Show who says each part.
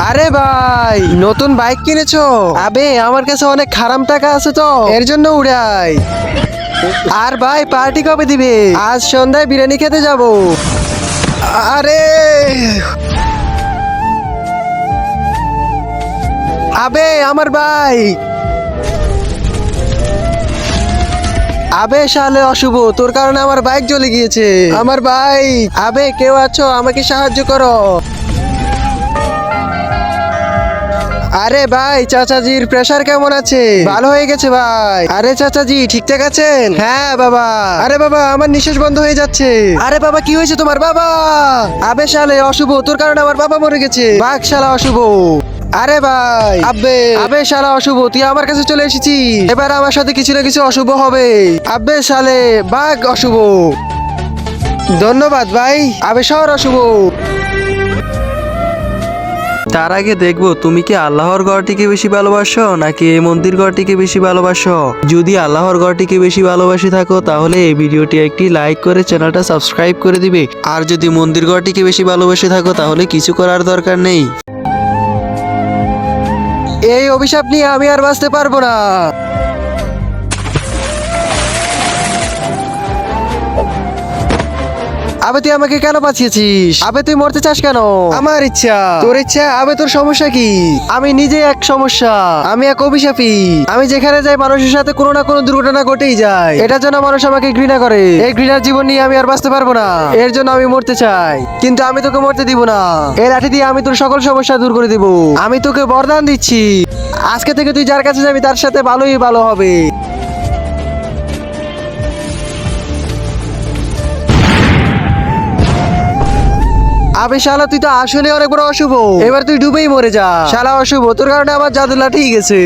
Speaker 1: আরে ভাই, নতুন বাইক কিনেছো? আবে আমার কাছে অনেক খারাপ টাকা আছে তো, এর জন্য উড়াই। আর ভাই পার্টি কবে দিবে? আজ সন্ধ্যায় বিরিয়ানি খেতে যাব। আরে আবে আমার বাইক। আবে শালে অশুভ, তোর কারণে আমার বাইক জ্বলে গিয়েছে। আমার বাইক। আবে কেউ আছো, আমাকে সাহায্য করো। আরে ভাই, চাচাজির প্রেসার কেমন আছে? ভালো হয়ে গেছে ভাই। আরে চাচাজি ঠিকঠাক আছেন? হ্যাঁ বাবা। আরে বাবা, আমার নিঃশ্বাস বন্ধ হয়ে যাচ্ছে। আরে বাবা, কি হয়েছে তোমার? বাবা। আবে শালে অশুভ, তোর কারণে আমার বাবা মরে গেছে। বাঘ শালা অশুভ। আরে ভাই। আবে শালা অশুভ, তুই আমার কাছে চলে এসেছিস। এবার আমার সাথে কিছু না কিছু অশুভ হবে। আবে শালে বাঘ অশুভ। ধন্যবাদ ভাই। আবে শহর অশুভ।
Speaker 2: তার আগে দেখবো তুমি কি আল্লাহর ঘরটিকে বেশি ভালোবাসো নাকি এই মন্দির ঘরটিকে বেশি ভালোবাসো। যদি আল্লাহর ঘরটিকে বেশি ভালোবাসি থাকো তাহলে এই ভিডিওটি একটি লাইক করে চ্যানেলটা সাবস্ক্রাইব করে দিবে। আর যদি মন্দির ঘরটিকে বেশি ভালোবাসে থাকো তাহলে কিছু করার দরকার নেই।
Speaker 1: এই অভিশাপ নিয়ে আমি আর বাঁচতে পারবো না। আবে তুই আমাকে কেন বাঁচিয়েছিস? আবে তুই মরতে চাস কেন? আমার ইচ্ছা। তোর ইচ্ছা? আবে তোর সমস্যা কি? আমি নিজে এক সমস্যা। আমি এক অভিশাপী। আমি যেখানে যাই মানুষের সাথে কোনো না কোনো দুর্ঘটনা ঘটেই যায়। এটার জন্য মানুষ আমাকে ঘৃণা করে। এই ঘৃণার জীবন নিয়ে আমি আর বাঁচতে পারবো না। এর জন্য আমি মরতে চাই, কিন্তু আমি তোকে মরতে দিব না। এই লাঠি দিয়ে আমি তোর সকল সমস্যা দূর করে দিব। আমি তোকে বরদান দিচ্ছি, আজকে থেকে তুই যার কাছে যাবি তার সাথে ভালোই ভালো হবে। আবে শালা, তুই তো আসলে অনেক বড় অশুভ। এবার তুই ডুবেই মরে যা। শালা অশুভ, তোর কারণে আমার জাদু লাঠি গেছে।